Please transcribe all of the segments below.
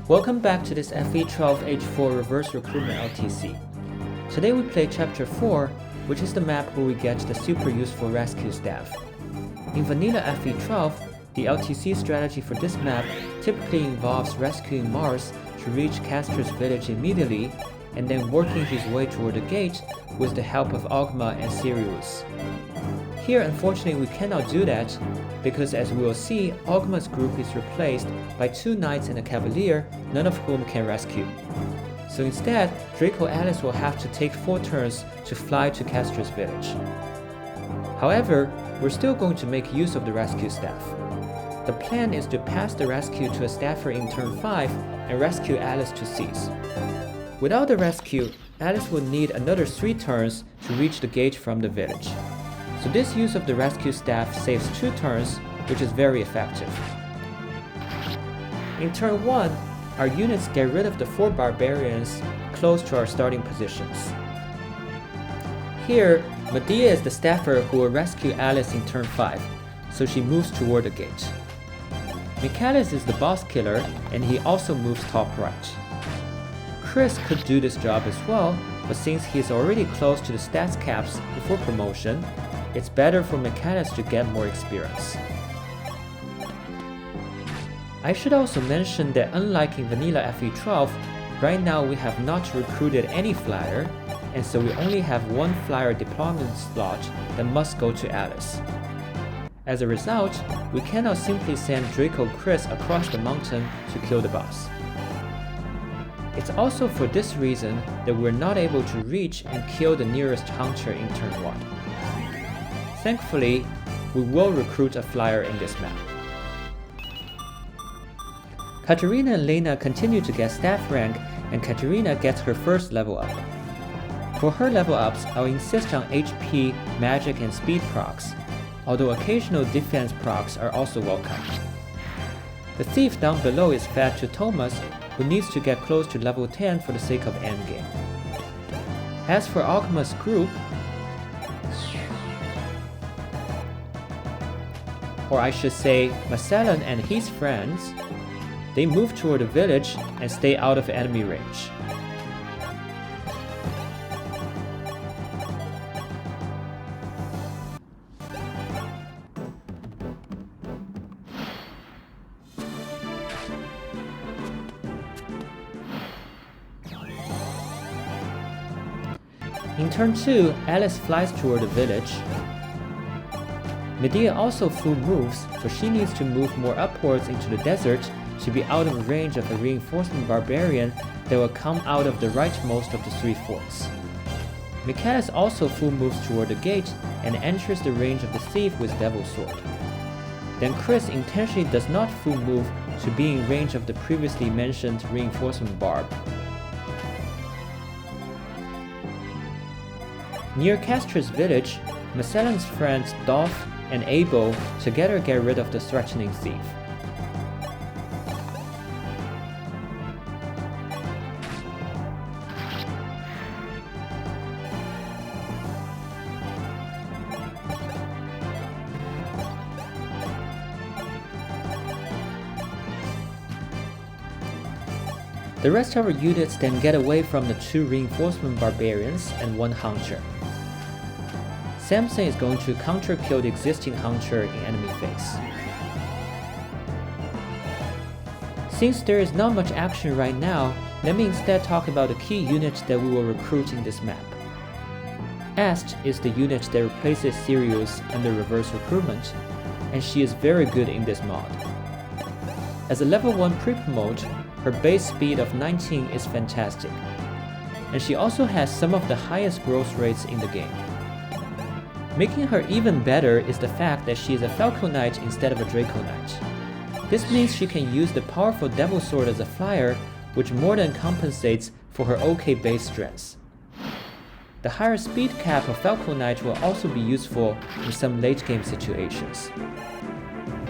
Welcome back to this FE12 H4 Reverse Recruitment LTC. Today we play Chapter 4, which is the map where we get the super useful rescue staff. In vanilla FE12, the LTC strategy for this map typically involves rescuing Mars to reach Castor's village immediately, and then working his way toward the gate with the help of Ogma and Sirius. Here, unfortunately, we cannot do that, because as we will see, Ogma's group is replaced by 2 knights and a cavalier, none of whom can rescue. So instead, Draco Alice will have to take 4 turns to fly to Castor's village. However, we're still going to make use of the rescue staff. The plan is to pass the rescue to a staffer in turn 5 and rescue Alice to cease. Without the rescue, Alice would need another 3 turns to reach the gate from the village. So this use of the rescue staff saves 2 turns, which is very effective. In turn 1, our units get rid of the 4 barbarians close to our starting positions. Here, Medea is the staffer who will rescue Alice in turn 5, so she moves toward the gate. Michaelis is the boss killer, and he also moves top right. Chris could do this job as well, but since he is already close to the stats caps before promotion, it's better for Michaelis to get more experience. I should also mention that unlike in vanilla FE12, right now we have not recruited any flyer, and so we only have 1 flyer deployment slot that must go to Alice. As a result, we cannot simply send Draco Chris across the mountain to kill the boss. It's also for this reason that we're not able to reach and kill the nearest hunter in turn 1. Thankfully, we will recruit a flyer in this map. Katarina and Lena continue to get staff rank, and Katarina gets her first level up. For her level ups, I'll insist on HP, magic, and speed procs, although occasional defense procs are also welcome. The thief down below is fed to Thomas, who needs to get close to level 10 for the sake of endgame. As for Ogma's group, or I should say Marcellin and his friends, they move toward the village and stay out of enemy range. In turn 2, Alice flies toward the village. Medea also full moves, so she needs to move more upwards into the desert to be out of range of a reinforcement barbarian that will come out of the rightmost of the 3 forts. Michaelis also full moves toward the gate and enters the range of the thief with Devil's Sword. Then Chris intentionally does not full move to be in range of the previously mentioned reinforcement barb. Near Castor's village, Marcellin's friends Dolph and Abel together get rid of the threatening thief. The rest of our units then get away from the 2 reinforcement barbarians and 1 hunter. Samson is going to counter-kill the existing hunter in enemy phase. Since there is not much action right now, let me instead talk about the key unit that we will recruit in this map. Est is the unit that replaces Sirius under reverse recruitment, and she is very good in this mod. As a level 1 pre-promote, her base speed of 19 is fantastic, and she also has some of the highest growth rates in the game. Making her even better is the fact that she is a Falco Knight instead of a Draco Knight. This means she can use the powerful Devil Sword as a flyer, which more than compensates for her OK base strength. The higher speed cap of Falco Knight will also be useful in some late game situations.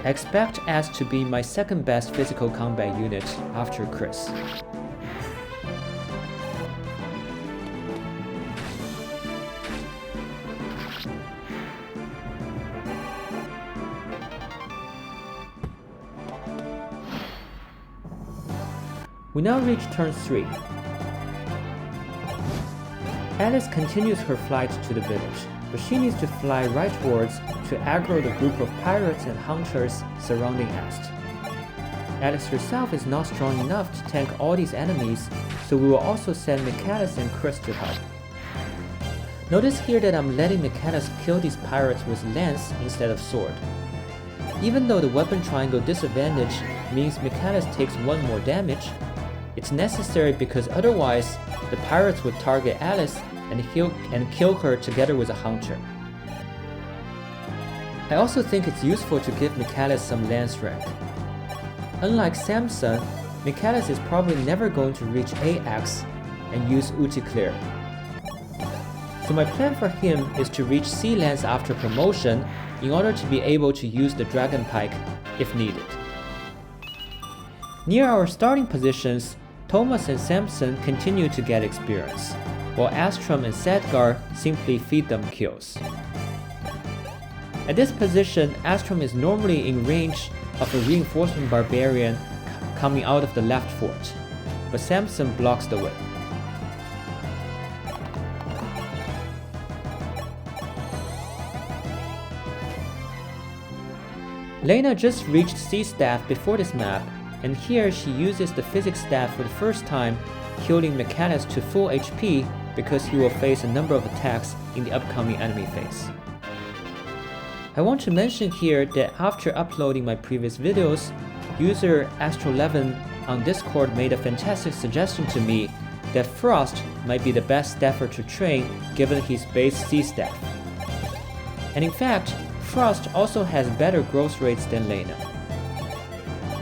I expect Est to be my second best physical combat unit after Chris. We now reach turn 3. Alice continues her flight to the village, but she needs to fly rightwards to aggro the group of pirates and hunters surrounding Est. Alice herself is not strong enough to tank all these enemies, so we will also send Michaelis and Chris to help. Notice here that I'm letting Michaelis kill these pirates with lance instead of sword. Even though the weapon triangle disadvantage means Michaelis takes 1 more damage, it's necessary because otherwise the pirates would target Alice and kill her together with a hunter. I also think it's useful to give Michaelis some lance rank. Unlike Samson, Michaelis is probably never going to reach AX and use Uticlear. So my plan for him is to reach C lance after promotion in order to be able to use the Dragon Pike if needed. Near our starting positions, Thomas and Samson continue to get experience, while Astrum and Sadgar simply feed them kills. At this position, Astrum is normally in range of a reinforcement barbarian coming out of the left fort, but Samson blocks the way. Lena just reached C staff before this map, and here she uses the physics staff for the first time, healing Michaelis to full HP because he will face a number of attacks in the upcoming enemy phase. I want to mention here that after uploading my previous videos, user Astro11 on Discord made a fantastic suggestion to me that Frost might be the best staffer to train given his base C staff. And in fact, Frost also has better growth rates than Lena.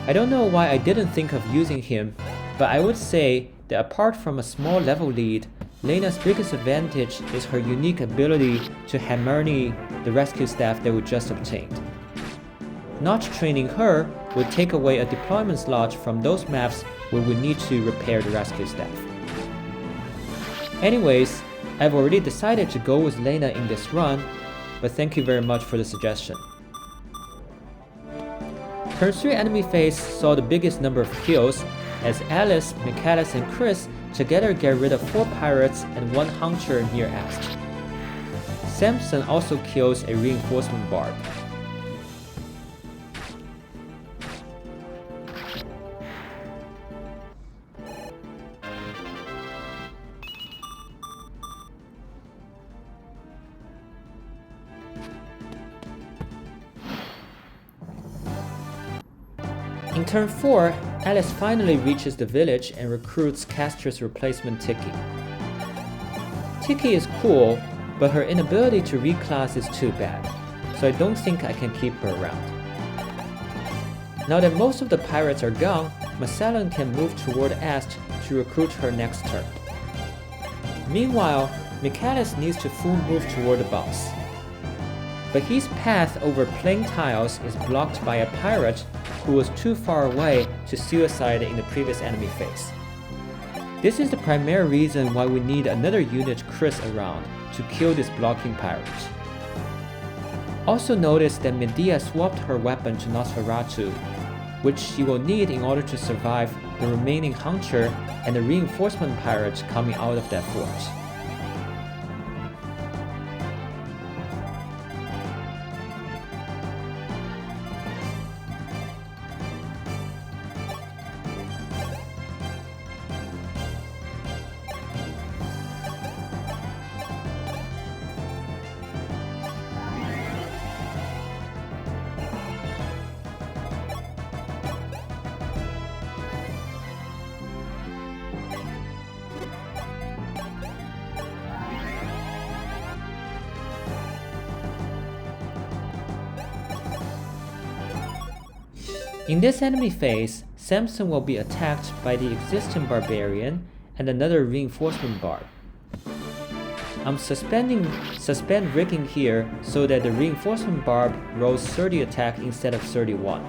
I don't know why I didn't think of using him, but I would say that apart from a small level lead, Lena's biggest advantage is her unique ability to Hammerny the rescue staff that we just obtained. Not training her would take away a deployment slot from those maps where we need to repair the rescue staff. Anyways, I've already decided to go with Lena in this run, but thank you very much for the suggestion. Turn 3 enemy phase saw the biggest number of kills as Alice, Michaelis, and Chris together get rid of 4 pirates and 1 hunter near Est. Samson also kills a reinforcement barb. In turn 4, Alice finally reaches the village and recruits Caster's replacement Tiki. Tiki is cool, but her inability to reclass is too bad, so I don't think I can keep her around. Now that most of the pirates are gone, Massillon can move toward Est to recruit her next turn. Meanwhile, Michaelis needs to full move toward the boss. But his path over plain tiles is blocked by a pirate who was too far away to suicide in the previous enemy phase. This is the primary reason why we need another unit Chris around to kill this blocking pirate. Also notice that Medea swapped her weapon to Nosferatu, which she will need in order to survive the remaining hunter and the reinforcement pirate coming out of that fort. In this enemy phase, Samson will be attacked by the existing barbarian and another reinforcement barb. I'm suspend rigging here so that the reinforcement barb rolls 30 attack instead of 31.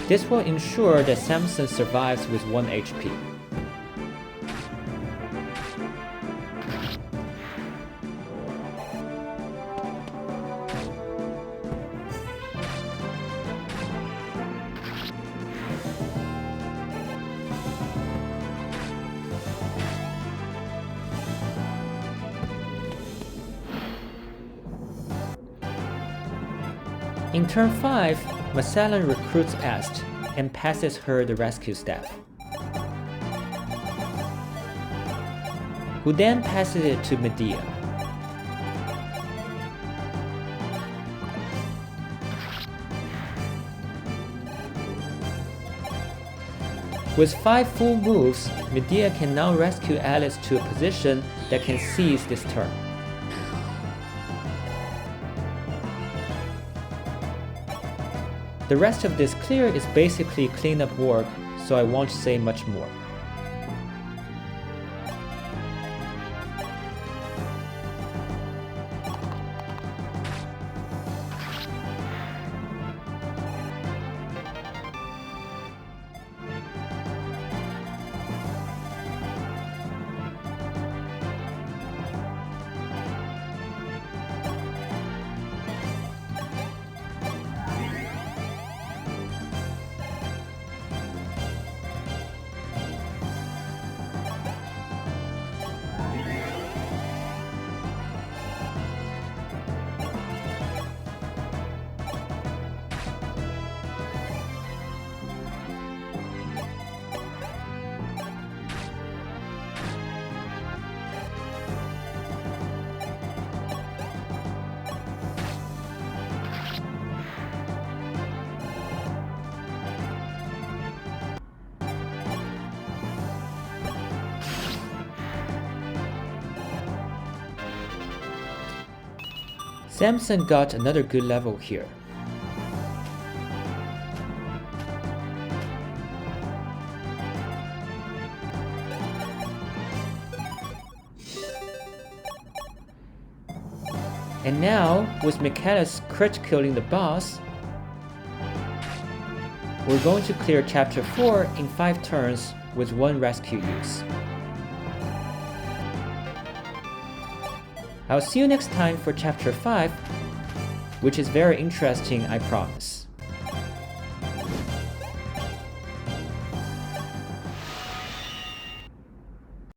This will ensure that Samson survives with 1 HP. In turn 5, Magellan recruits Est and passes her the rescue staff, who then passes it to Medea. With 5 full moves, Medea can now rescue Alice to a position that can seize this turn. The rest of this clear is basically cleanup work, so I won't say much more. Samson got another good level here. And now, with Michaelis crit killing the boss, we're going to clear Chapter 4 in 5 turns with 1 rescue use. I'll see you next time for Chapter 5, which is very interesting, I promise.